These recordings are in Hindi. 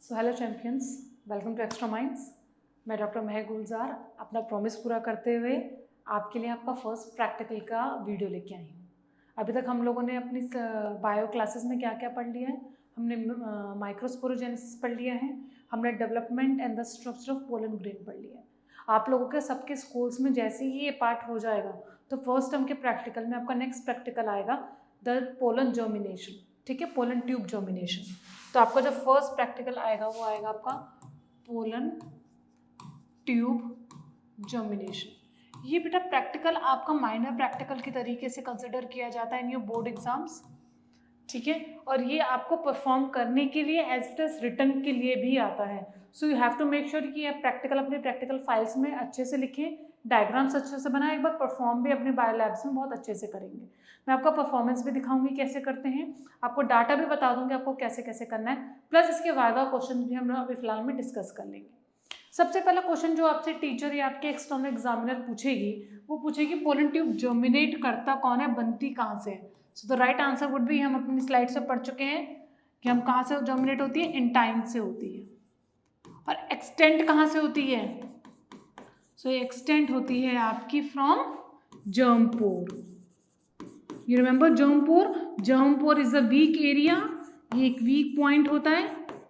So hello champions, welcome to extra minds. मैं डॉक्टर महक गुलजार अपना प्रॉमिस पूरा करते हुए आपके लिए आपका फर्स्ट प्रैक्टिकल का वीडियो लेके आई हूँ। अभी तक हम लोगों ने अपनी बायो क्लासेस में क्या क्या पढ़ लिया है। हमने माइक्रोस्पोरोजेनेसिस पढ़ लिया है, हमने development and the structure of pollen grain पढ़ लिया है। आप लोगों के सबके स्कूल्स में जैसे ही ये पार्ट हो जाएगा तो फर्स्ट टर्म के प्रैक्टिकल में आपका नेक्स्ट प्रैक्टिकल आएगा द पोलन जर्मिनेशन। ठीक है, पोलन ट्यूब जर्मिनेशन। तो आपका जो फर्स्ट प्रैक्टिकल आएगा वो आएगा आपका पोलन ट्यूब जर्मिनेशन। ये बेटा प्रैक्टिकल आपका माइनर प्रैक्टिकल के तरीके से कंसिडर किया जाता है इन योर बोर्ड एग्जाम्स। ठीक है, और ये आपको परफॉर्म करने के लिए एज इट इज रिटर्न के लिए भी आता है। So you have to make sure कि आप प्रैक्टिकल अपने प्रैक्टिकल फाइल्स में अच्छे से लिखें, डायग्राम्स अच्छे से बनाएं, एक बार परफॉर्म भी अपने बायो लैब्स में बहुत अच्छे से करेंगे। मैं आपका परफॉर्मेंस भी दिखाऊंगी कैसे करते हैं, आपको डाटा भी बता दूंगी आपको कैसे कैसे करना है, प्लस इसके वाइवा क्वेश्चन भी हम अभी फिलहाल में डिस्कस कर लेंगे। सबसे पहला क्वेश्चन जो आपसे टीचर या आपके एक्सटर्नल एग्जामिनर पूछेगी वो पूछेगी पोलन ट्यूब जर्मिनेट करता कौन है, बनती कहाँ से है। So the right answer would भी, हम अपनी स्लाइड से पढ़ चुके हैं कि हम कहाँ से जर्मिनेट होती है, इंटाइन से होती है। और एक्सटेंट कहाँ से होती है, सो एक्सटेंट होती है आपकी from germ pore. You remember germ pore, germ pore is a weak area. ये एक वीक पॉइंट होता है,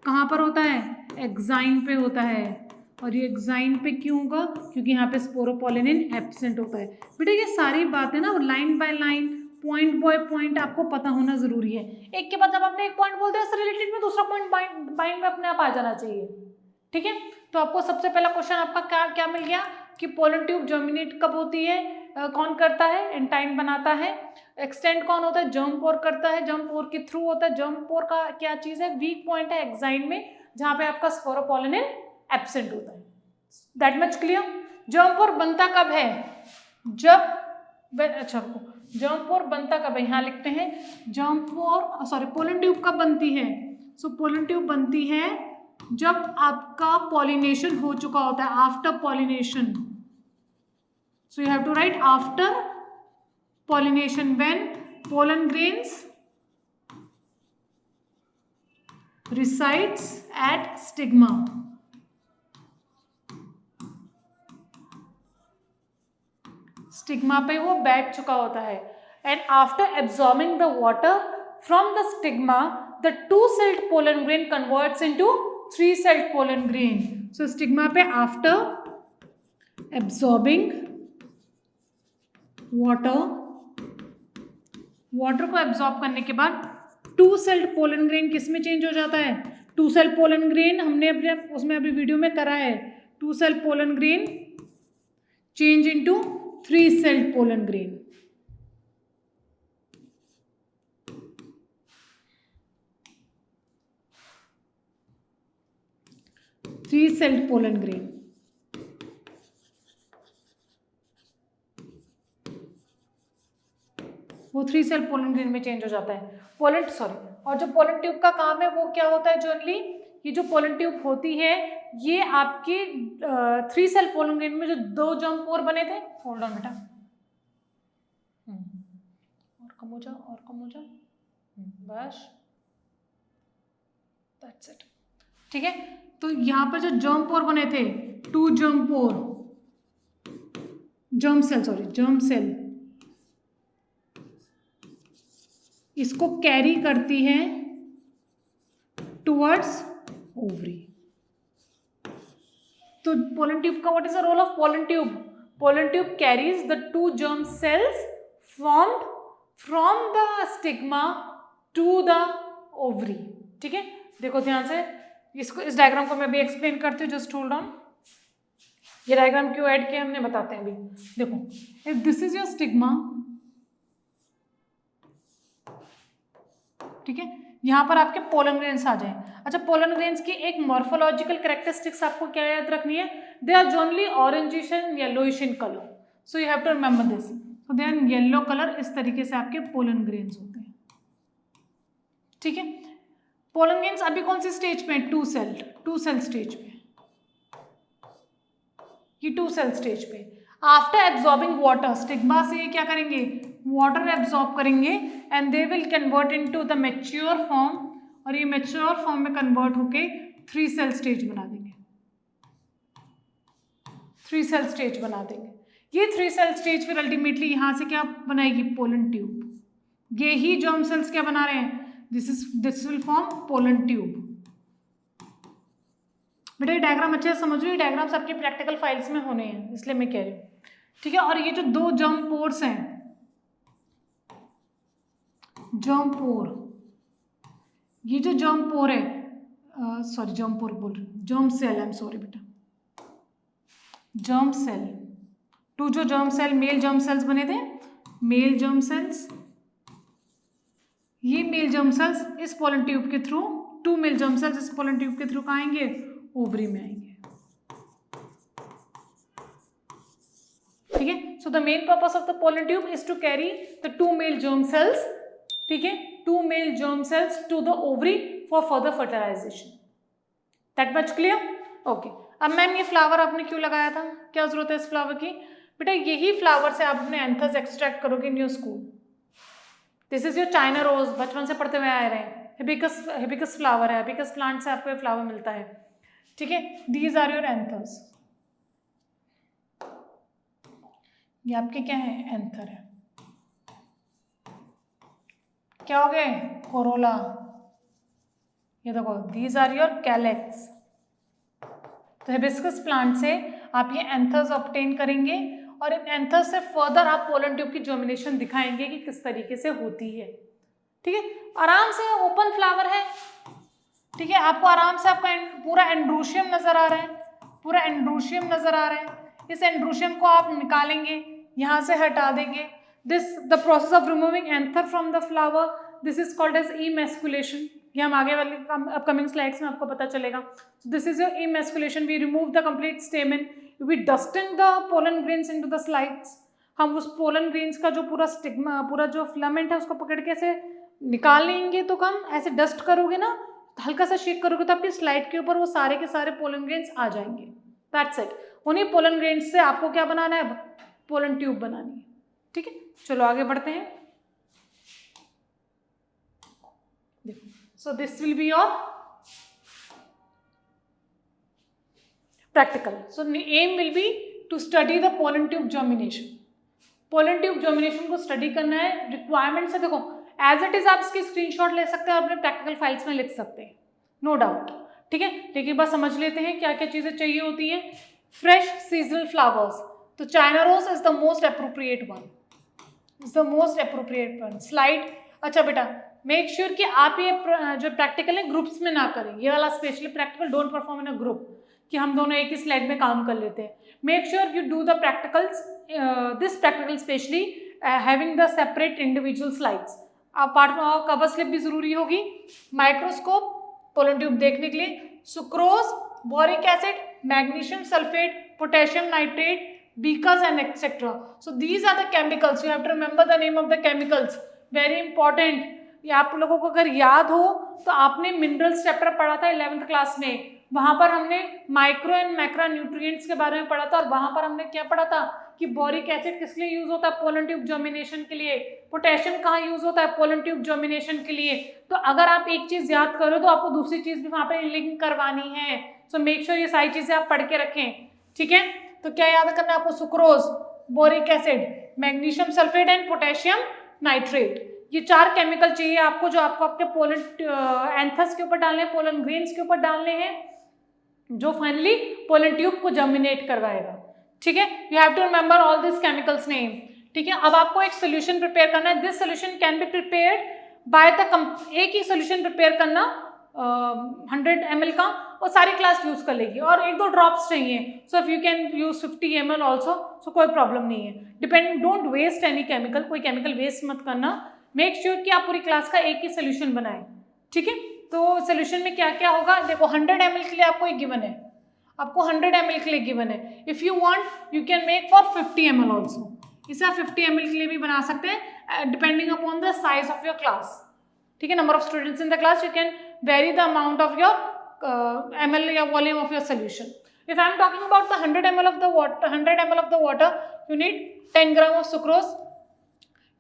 कहाँ पर होता है, एक्साइन पे होता है। और ये एक्साइन पे क्यों होगा, क्योंकि यहाँ पे स्पोरोपोलिनिन एब्सेंट होता है। बेटा ये सारी बातें ना line by line, point by point आपको पता होना जरूरी है। एक के बाद जब आपने एक पॉइंट बोल दिया इससे रिलेटेड में दूसरा पॉइंट माइंड में अपने आप आ जाना चाहिए। ठीक है, तो आपको सबसे पहला क्वेश्चन आपका क्या क्या मिल गया कि पोलन ट्यूब जर्मिनेट कब होती है, कौन करता है, एंटाइन बनाता है। एक्सटेंड कौन होता है, जर्म पोर करता है, जर्म पोर के थ्रू होता है। जर्म पोर का क्या चीज है, वीक पॉइंट है एक्साइन में, जहां पे आपका स्पोरोपोलिनिन एब्सेंट होता है। That much clear. जर्म पोर बनता कब है, जब अच्छा जर्म पोर बनता कब है, यहाँ लिखते हैं जर्म पोर सॉरी पोलन ट्यूब कब बनती है। सो पोलन ट्यूब बनती है जब आपका पॉलिनेशन हो चुका होता है, after pollination. So you have to write after pollination, when pollen grains resides at stigma. Stigma पे वो बैठ चुका होता है। And after absorbing the water from the stigma the 2-celled pollen grain converts into 3-celled pollen grain. So stigma पे आफ्टर एब्जॉर्बिंग वाटर को एब्जॉर्ब करने के बाद 2-celled पोलन ग्रेन किस में चेंज हो जाता है, 2-celled पोलन ग्रेन हमने अपने उसमें अभी वीडियो में करा है। 2-celled pollen grain change into 3-celled pollen grain. Three celled pollen grain वो 3-cell पोलन ग्रेन में चेंज हो जाता है। पोलन और जो पोलन ट्यूब का काम है वो क्या होता है जनरली, ये जो पोलन ट्यूब होती है ये आपकी 3-cell पोलन ग्रेन में जो 2 जर्म पोर बने थे, होल्ड ऑन बेटा, और कम हो जा और कम हो जा, बस दैट्स इट। ठीक है, तो यहाँ पर जो जर्म पोर बने थे 2 जर्म पोर, जर्म सेल इसको कैरी करती है टुवर्ड्स ओवरी। तो पोलन ट्यूब का what is the role of pollen tube, pollen tube carries the 2 germ cells formed from the stigma to the ovary। ठीक है, देखो ध्यान से, इसको इस डायग्राम को मैं भी एक्सप्लेन करती हूँ, जस्ट होल्ड ऑन। ये डायग्राम क्यों ऐड किया हमने बताते हैं अभी। देखो, if this is your stigma, ठीक है, यहाँ पर आपके पोलन ग्रेन्स आ जाएं। अच्छा, पोलन ग्रेन्स की एक मॉर्फोलॉजिकल कैरेक्टरिस्टिक्स आपको क्या याद रखनी है, they are generally orangish and yellowish in colour. So you have to remember this. So they are yellow colour, इस तरीके से आपके पोलन ग्रेन्स होते हैं। ठीक है, पोलन ग्रेन्स अभी कौन सी स्टेज पे है, 2-cell स्टेज पे, ये 2-cell स्टेज पे। आफ्टर एब्जॉर्बिंग वाटर, स्टिग्मा से ये क्या करेंगे, वाटर एब्जॉर्ब करेंगे and they will convert into the mature form, और ये मैच्योर फॉर्म में कन्वर्ट होके 3 सेल स्टेज बना देंगे, 3 सेल स्टेज बना देंगे। ये 3 सेल स्टेज फिर अल्टीमेटली यहाँ से क्या बनाएगी, पोलन ट्यूब। ये ही जर्म सेल्स क्या बना रहे हैं, this will form pollen tube. बेटा ये डायग्राम अच्छे से समझ लो, ये डायग्राम्स आपकी प्रैक्टिकल फाइल्स में होने हैं, इसलिए मैं कह रही हूँ, ठीक है। और ये जो 2 जर्म पोर्स हैं, जर्म पोर, ये जो जर्म पोर है, सॉरी जर्म पोर बोल रही हूँ, germ cell, I am sorry बेटा, जर्म सेल, 2 जो germ cell, male germ cells बने थे, मेल जर्म सेल्स, ये मेल जर्म सेल्स इस पोलन ट्यूब के थ्रू, 2 मेल जर्म सेल्स इस पोलन ट्यूब के थ्रू कहाँ आएंगे, ओवरी में आएंगे, ठीक है। So the main purpose of the pollen tube is to carry the 2 male germ cells, ठीक है, 2 male germ sales to the ovary for further fertilisation. That much clear? Okay. अब मैम ये फ्लावर आपने क्यों लगाया था, क्या जरूरत है इस फ्लावर की? बेटा यही फ्लावर से आप अपने एंथस एक्सट्रैक्ट करोगे in your school. This is your China rose, बचपन से पढ़ते हुए आ रहे हैं, हिबिकस फ्लावर है, हिबिकस प्लांट से आपको फ्लावर मिलता है, ठीक है। दीज आर योर एंथर्स, ये आपके क्या है, एंथर है। क्या हो गए, कोरोला, ये देखो दीज आर योर कैलेक्स। तो हिबिस्कस प्लांट से आप ये एंथर्स ऑब्टेन करेंगे और इन एंथर्स से फर्दर आप पोलन ट्यूब की जर्मिनेशन दिखाएंगे कि किस तरीके से होती है, ठीक है। आराम से ओपन फ्लावर है, ठीक है, आपको आराम से आपका पूरा एंड्रोशियम नजर आ रहा है, पूरा एंड्रोशियम नजर आ रहा है। इस एंड्रोशियम को आप निकालेंगे, यहाँ से हटा देंगे। The process of removing anther from the flower, this is called as emasculation. ये हम आगे वाली अपकमिंग स्लाइड्स में आपको पता चलेगा। This is your emasculation, we remove the complete stamen, we dusting the pollen grains into the slides. हम उस पोलन ग्रेन्स का जो पूरा स्टिग्मा, पूरा जो फिलामेंट है उसको पकड़ के ऐसे निकाल लेंगे। तो कम ऐसे डस्ट करोगे ना, हल्का सा शेक करोगे तो आपकी स्लाइड के ऊपर वो सारे के सारे पोलन ग्रेन्स आ जाएंगे। That's it. उन्हीं पोलन ग्रेन्स से आपको क्या बनाना है, पोलन ट्यूब बनानी है, ठीक है। चलो आगे बढ़ते हैं। देखो, so this will be your practical. So aim will be to study the pollen tube germination. pollen tube germination को study करना है। रिक्वायरमेंट से देखो एज इट इज आप इसकी स्क्रीनशॉट ले सकते हैं और अपने प्रैक्टिकल फाइल्स में लिख सकते हैं, नो डाउट, ठीक है। लेकिन बस समझ लेते हैं क्या क्या चीजें चाहिए होती है। फ्रेश सीजनल फ्लावर्स, तो China rose is the most appropriate one, is the most appropriate one. Slide, अच्छा बेटा मेक श्योर कि आप ये जो प्रैक्टिकल है ग्रुप्स में ना करें। ये वाला specially practical don't perform in a group, कि हम दोनों एक ही स्लाइड में काम कर लेते हैं। Make sure you do the practicals, this practical specially having the separate individual slides. Part में कवर स्लिप भी जरूरी होगी, माइक्रोस्कोप पोलन ट्यूब देखने के लिए, sucrose, boric acid, magnesium sulphate, potassium nitrate, beakers and etcetera. So these are the chemicals, you have to remember the name of the chemicals, very important. ये आप लोगों को अगर याद हो तो आपने मिनरल्स चैप्टर पढ़ा था 11th क्लास में, वहां पर हमने माइक्रो एंड मैक्रो न्यूट्रिएंट्स के बारे में पढ़ा था और वहां पर हमने क्या पढ़ा था कि बोरिक एसिड किस लिए यूज होता है, पोलन ट्यूब जर्मिनेशन के लिए। पोटेशियम कहाँ यूज होता है, पोलन ट्यूब जर्मिनेशन के लिए। तो अगर आप एक चीज याद करो तो आपको दूसरी चीज भी वहां पर लिंक करवानी है। सो मेक श्योर ये सारी चीजें आप पढ़ के रखें, ठीक है। तो क्या याद करना है आपको, sucrose, boric acid, magnesium sulphate and potassium nitrate, ये 4 केमिकल चाहिए आपको, जो आपको आपके पोलन एंथस के ऊपर डालने हैं, पोलन ग्रेन्स के ऊपर डालने हैं, जो फाइनली पोलन ट्यूब को जर्मिनेट करवाएगा, ठीक है। You have to remember all this chemicals name, ठीक है। अब आपको एक सोल्यूशन प्रिपेयर करना है। This solution can be prepared by the एक ही सोल्यूशन प्रिपेयर करना 100 ml का, और सारी क्लास यूज कर लेगी, और 1-2 ड्रॉप्स चाहिए। So if you can use 50 ml also, so कोई प्रॉब्लम नहीं है। Depend, don't waste any chemical, कोई केमिकल वेस्ट मत करना। मेक श्योर कि आप पूरी क्लास का एक ही सोल्यूशन बनाएं, ठीक है। तो सोल्यूशन में क्या क्या होगा, देखो 100 ml के लिए आपको एक गिवन है, आपको 100 ml के लिए गिवन है। If you want you can make for 50 ml also, इसे आप 50 ml के लिए भी बना सकते हैं, depending upon the size of your class, ठीक है। Number of students in the class, you can very the amount of your ml या volume of your solution. If I am talking about the 100 ml of the water, 100 ml of the water, you need 10 gram of sucrose,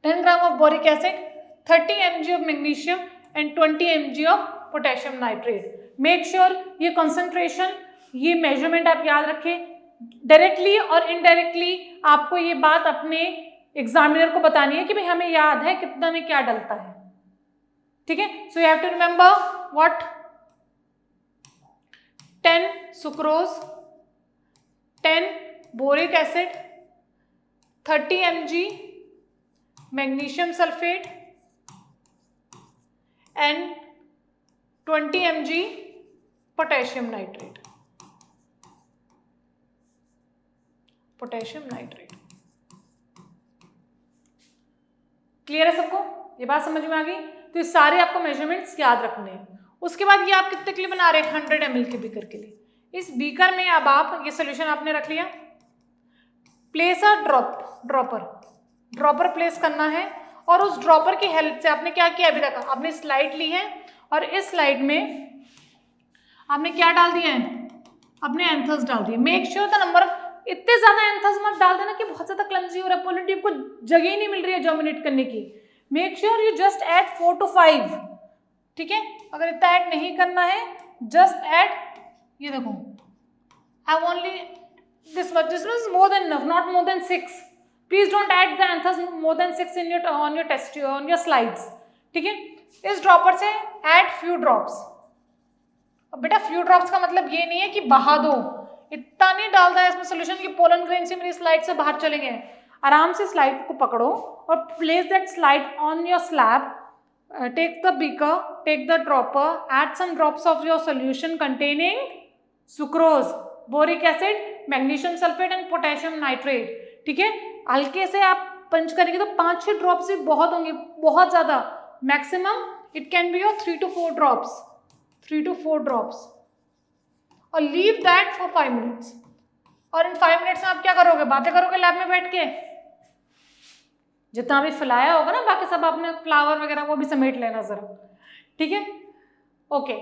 10 gram of boric acid, 30 mg of magnesium and 20 mg of potassium nitrate. Make sure ये कंसंट्रेशन, ये मेजरमेंट आप याद रखें। डायरेक्टली और इनडायरेक्टली आपको ये बात अपने एग्जामिनर को बतानी है कि भाई हमें याद है कितना में क्या डलता है, ठीक है। So you have to remember what 10 sucrose, 10 boric acid, 30 mg magnesium sulphate and 20 mg potassium nitrate. Potassium nitrate clear है सबको? ये बात समझ में आ गई? तो ये सारे आपको मेजरमेंट्स याद रखने हैं। उसके बाद ये आप कितने के लिए बना रहे हैं? 100 ml के बीकर के लिए। इस बीकर में अब आप ये सोल्यूशन आपने रख लिया, प्लेस अ ड्रॉपर प्लेस करना है, और उस ड्रॉपर की हेल्प से आपने क्या किया अभी तक? आपने स्लाइड ली है और इस स्लाइड में आपने क्या डाल दिया है? अपने एंथर्स डाल दिए। Make sure the number of, इतने ज्यादा एंथर्स मत डाल देना कि बहुत ज्यादा क्लमजी हो रहा है, पोलन ट्यूब को जगह ही नहीं मिल रही है जर्मिनेट करने की। Make sure you just add 4 to 5, ठीक है। अगर इतना ऐड नहीं करना है, जस्ट ऐड, ये देखो have only this much is more than enough, not more than 6. Please don't add the anthers more than 6 in your on your slides, ठीक है। इस ड्रॉपर से add few drops। अब बेटा few drops का मतलब ये नहीं है कि बहा दो, इतना नहीं डालता है इसमें सोल्यूशन कि पोलन ग्रेन से मेरी स्लाइड से बाहर चलेंगे। आराम से स्लाइड को पकड़ो और place that slide on your slab, take the beaker, take the dropper, add some drops of your solution containing sucrose, boric acid, magnesium sulphate and potassium nitrate, ठीक है। हल्के से आप पंच करेंगे तो 5-6 ड्रॉप्स भी बहुत होंगे, बहुत ज्यादा। Maximum it can be your 3 to 4 drops, 3 to 4 drops, और लीव दैट फॉर 5 मिनट्स। और इन 5 मिनट्स में आप क्या करोगे? बातें करोगे लैब में बैठ के, जितना भी फैलाया होगा ना बाकी सब आपने फ्लावर वगैरह वो भी समेट लेना जरा, ठीक है। ओके,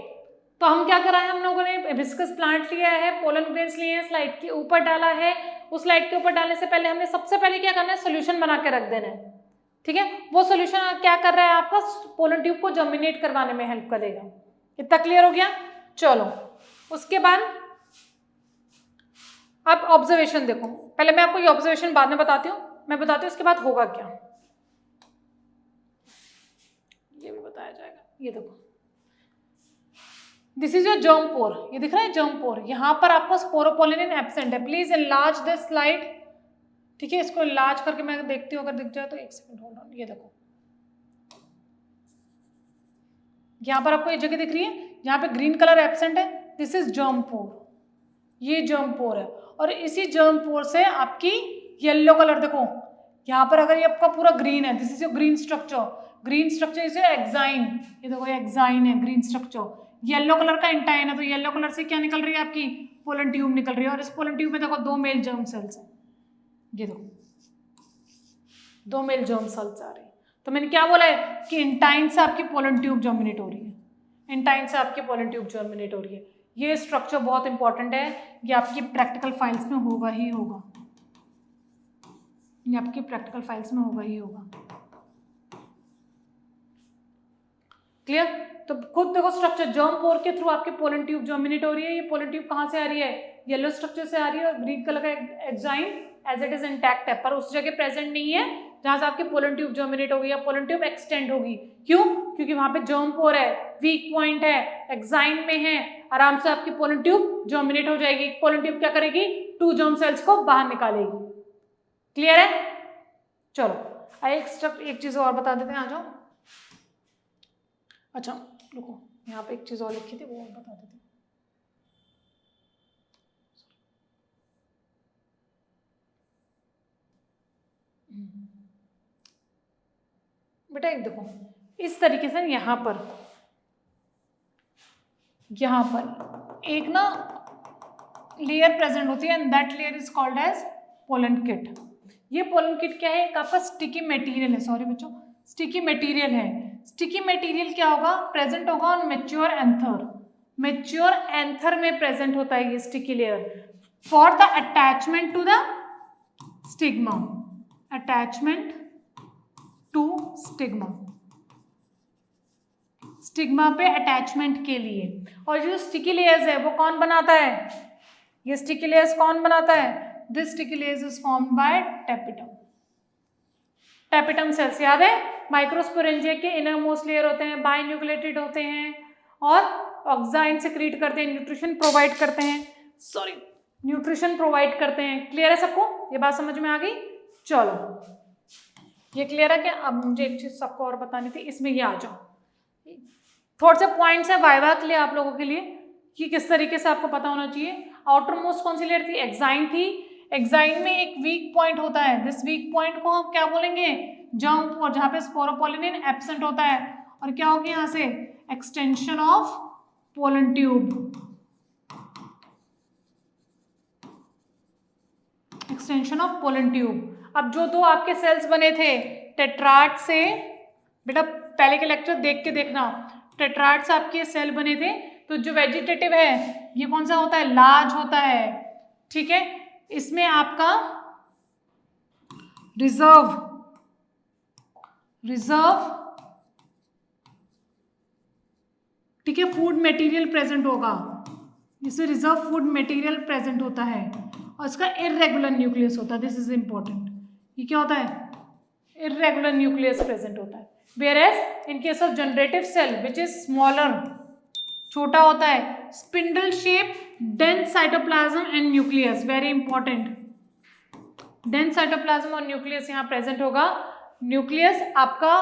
तो हम क्या करा है, हम लोगों ने हिबिस्कस प्लांट लिया है, पोलन ग्रेन्स लिए हैं, स्लाइड के ऊपर डाला है। उस स्लाइड के ऊपर डालने से पहले हमने सबसे पहले क्या करना है? सोल्यूशन बना के रख देना है, ठीक है। वो सोल्यूशन क्या कर रहा है? आपका पोलन ट्यूब को जर्मिनेट करवाने में हेल्प करेगा। इतना क्लियर हो गया? चलो, उसके बाद आप ऑब्जर्वेशन देखो। पहले मैं आपको ये ऑब्जर्वेशन बाद में बताती हूँ, मैं बताती हूँ उसके बाद होगा क्या, ये भी बताया जाएगा। ये देखो, दिस इज योर जर्म पोर, ये दिख रहा है जर्म पोर, यहाँ पर आपका स्पोरोपोलिन एब्सेंट है। प्लीज एनलार्ज दिस स्लाइड, ठीक है। इसको एनलार्ज करके मैं देखती हूँ, अगर दिख जाए तो एक सेकंड होल्ड ऑन। ये देखो, यहाँ पर आपको ये जगह दिख रही है, यहाँ पे ग्रीन कलर एब्सेंट है, दिस इज जर्म पोर, ये जर्म पोर है। और इसी जर्म पोर से आपकी येलो कलर देखो, यहाँ पर अगर ये आपका पूरा ग्रीन है, this is your green structure, green structure is your exine, ये देखो ये एक्साइन है, ग्रीन स्ट्रक्चर। येलो कलर का इंटाइन है, तो येलो कलर से क्या निकल रही है? आपकी पोलन ट्यूब निकल रही है। और इस पोलन ट्यूब में देखो 2 मेल जर्म सेल्स हैं, ये देखो 2 मेल जर्म सेल्स आ रही है। तो मैंने क्या बोला है कि इंटाइन से आपकी पोलन ट्यूब जर्मिनेट हो रही है, इंटाइन से आपकी पोलन ट्यूब जर्मिनेट हो रही है। ये स्ट्रक्चर बहुत इंपॉर्टेंट है, ये आपकी प्रैक्टिकल फाइल्स में होगा ही होगा, ये आपकी प्रैक्टिकल फाइल्स में होगा ही होगा। क्लियर? तो खुद देखो स्ट्रक्चर, जर्म पोर के थ्रू आपके पोलन ट्यूब जर्मिनेट हो रही है। ये पोलन ट्यूब कहाँ से आ रही है? येलो स्ट्रक्चर से आ रही है, और ग्रीन कलर का exine as it is intact है, पर उस जगह प्रेजेंट नहीं है जहां से आपकी पोलन ट्यूब जर्मिनेट होगी या पोलन ट्यूब एक्सटेंड होगी। क्यों? क्योंकि वहां पे जर्म पोर है, वीक पॉइंट है, एक्साइन में है, आराम से आपकी पोलन ट्यूब जर्मिनेट हो जाएगी। पोलन ट्यूब क्या करेगी? 2 जर्म सेल्स को बाहर निकालेगी। क्लियर है? चलो एक चीज और बता देते हैं, आ जाओ। अच्छा रुको, यहाँ पे एक चीज और लिखी थी, वो बता देते हैं। बेटा एक देखो, इस तरीके से यहाँ पर एक ना लेयर प्रेजेंट होती है, and that layer is called as pollen kit. ये पोलन किट क्या है? एक आपका स्टिकी मटेरियल है, सॉरी बच्चों, स्टिकी मटेरियल है। स्टिकी मटेरियल क्या होगा? प्रेजेंट होगा on mature anther, mature anther में प्रेजेंट होता है ये sticky layer, for the attachment to the stigma, attachment to stigma. Stigma पे अटैचमेंट के लिए। और जो स्टिकी लेयर्स है वो कौन बनाता है? ये स्टिकी लेयर्स कौन बनाता है? This sticky layers is formed by tapetum. Tapetum cells याद है, माइक्रोस्पोरेंजिया के इनर मोस्ट लेयर होते हैं, बाइन्यूक्लिएटेड होते हैं और ऑक्साइन सेक्रीट करते हैं, न्यूट्रिशन प्रोवाइड करते हैं, न्यूट्रिशन प्रोवाइड करते हैं। क्लियर है सबको? ये बात समझ में आ गई? चलो ये क्लियर है क्या? अब मुझे एक चीज सबको और बतानी थी, इसमें ये आ जाओ, थोड़े से पॉइंट्स है वाइवा के लिए आप लोगों के लिए कि किस तरीके से आपको पता होना चाहिए। आउटर मोस्ट कौन सी लेयर थी? एक्साइन थी। एक्साइन में एक वीक पॉइंट होता है, दिस वीक पॉइंट को हम क्या बोलेंगे? जर्म पोर, जहाँ पे स्पोरोपोलिन एब्सेंट होता है। और क्या होगी यहाँ से? Extension of pollen tube, extension of pollen tube. अब जो दो आपके सेल्स बने थे टेट्राड से, बेटा पहले के लेक्चर देख के देखना, टेट्राड से आपके सेल बने थे, तो जो वेजिटेटिव है ये कौन सा होता है? लार्ज होता है। ठीक है, इसमें आपका रिजर्व ठीक है फूड मटेरियल प्रेजेंट होगा, इसमें रिजर्व फूड मटेरियल प्रेजेंट होता है और इसका इर्रेगुलर न्यूक्लियस होता है। This is important. ये क्या होता है? इर्रेगुलर न्यूक्लियस प्रेजेंट होता है। Whereas in case of generative cell which is smaller, छोटा होता है, spindle shape, dense cytoplasm and nucleus, very important. Dense cytoplasm और न्यूक्लियस यहाँ प्रेजेंट होगा। न्यूक्लियस आपका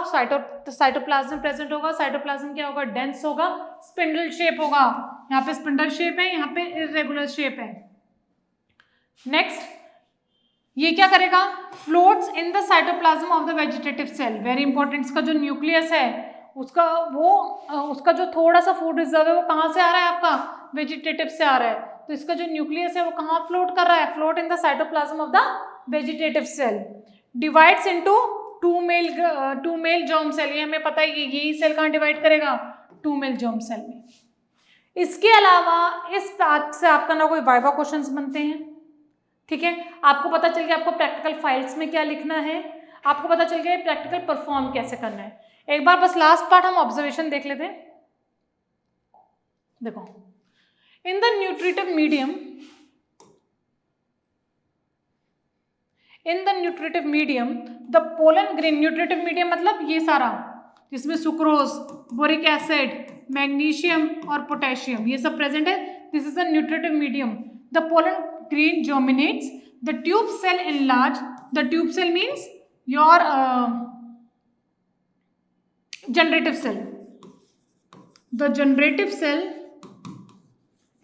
साइटोप्लाज्म प्रेजेंट होगा, साइटोप्लाज्म क्या होगा? डेंस होगा, स्पिंडल शेप होगा, यहाँ पे स्पिंडल शेप है, यहाँ पे इर्रेगुलर शेप है। नेक्स्ट, ये क्या करेगा? Floats in the cytoplasm of the vegetative cell, very important. इसका जो न्यूक्लियस है उसका जो थोड़ा सा फूड रिजर्व है वो कहाँ से आ रहा है? आपका वेजिटेटिव से आ रहा है। तो इसका जो न्यूक्लियस है वो कहाँ फ्लोट कर रहा है? Float in the cytoplasm of the vegetative cell. Divides into two male germ cell, ये हमें पता है, यही सेल कहाँ डिवाइड करेगा? टू मेल जर्म सेल में। इसके अलावा इस बात से आपका ना कोई वाइवा क्वेश्चंस बनते हैं। ठीक है, आपको पता चल गया आपको प्रैक्टिकल फाइल्स में क्या लिखना है, आपको पता चल गया प्रैक्टिकल परफॉर्म कैसे करना है। एक बार बस लास्ट पार्ट हम ऑब्जर्वेशन देख लेते हैं। देखो, in the nutritive medium the pollen grain, nutritive medium मतलब ये सारा जिसमें सुक्रोज, बोरिक एसिड, मैग्नीशियम और पोटेशियम ये सब प्रेजेंट है, this is the nutritive medium. The pollen grain germinates, the tube cell enlarge, the tube cell means your generative cell, the generative cell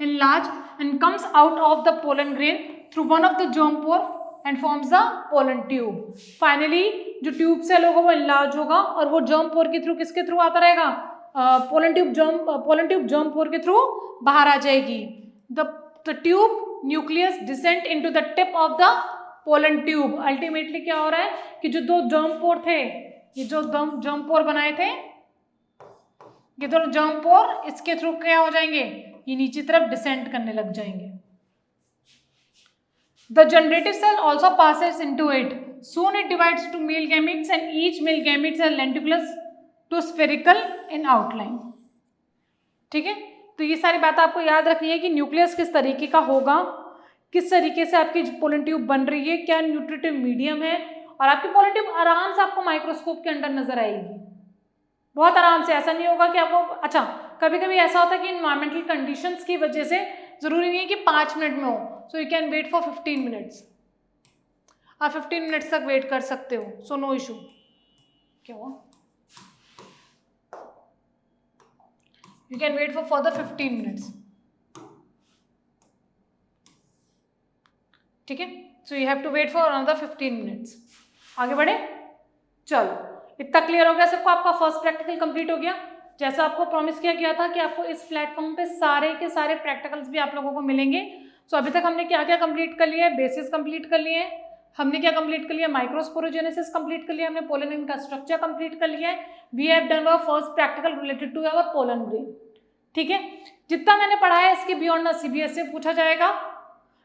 enlarge and comes out of the pollen grain through one of the germ pore and forms the pollen tube. Finally जो ट्यूब सेल होगा वो enlarge होगा और वो germ pore के थ्रू किसके थ्रू आता रहेगा? pollen tube germ pore के थ्रू बाहर आ जाएगी। the tube nucleus descent into the tip of the pollen tube. Ultimately क्या हो रहा है कि जो दो जर्म पोर थे, ये जो जर्म पोर बनाए थे, ये दोनों जर्म पोर इसके थ्रू क्या हो जाएंगे? ये नीचे तरफ डिसेंट करने लग जाएंगे। The generative cell also passes into it, soon it divides two male gametes and each male gametes are lenticular to spherical in outline. ठीक है, तो ये सारी बात आपको याद रखनी है कि न्यूक्लियस किस तरीके का होगा, किस तरीके से आपकी पोलन ट्यूब बन रही है, क्या न्यूट्रिटिव मीडियम है, और आपकी पोलन ट्यूब आराम से आपको माइक्रोस्कोप के अंदर नजर आएगी, बहुत आराम से। ऐसा नहीं होगा कि आपको, अच्छा कभी कभी ऐसा होता है कि इन्वायरमेंटल कंडीशंस की वजह से जरूरी नहीं है कि 5 मिनट में हो, so you can wait for 15 minutes, आप 15 मिनट्स तक वेट कर सकते हो, सो नो इशू। क्या हुआ? You can wait for further 15 minutes. ठीक है, so you have to wait for another 15 minutes. आगे बढ़े, चलो इतना क्लियर हो गया सबको? आपका फर्स्ट प्रैक्टिकल कंप्लीट हो गया। जैसा आपको प्रॉमिस किया गया था कि आपको इस प्लेटफॉर्म पे सारे के सारे प्रैक्टिकल्स भी आप लोगों को मिलेंगे। सो अभी तक हमने क्या क्या कंप्लीट कर लिया है? बेसिस कंप्लीट कर लिए हैं, हमने क्या कंप्लीट कर लिया? माइक्रोस्पोरोजेनेसिस कंप्लीट कर लिया, हमने पोलन का स्ट्रक्चर कंप्लीट कर लिया है। We have done our first practical related to our pollen grain. ठीक है, जितना मैंने पढ़ा है इसके बियॉन्ड ना सीबीएसई में पूछा जाएगा,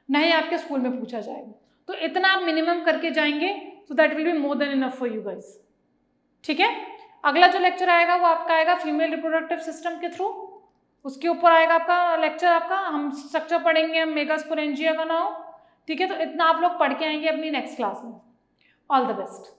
ना ही आपके स्कूल में पूछा जाएगा, तो इतना आप मिनिमम करके जाएंगे, so that will be more than enough for you guys. ठीक है, अगला जो लेक्चर आएगा वो आपका आएगा फीमेल रिप्रोडक्टिव सिस्टम के थ्रू, उसके ऊपर आएगा आपका लेक्चर, आपका हम स्ट्रक्चर पढ़ेंगे, हम मेगास्पोरेंजिया का नाम, ठीक है। तो इतना आप लोग पढ़ के आएंगे अपनी नेक्स्ट क्लास में। All the best.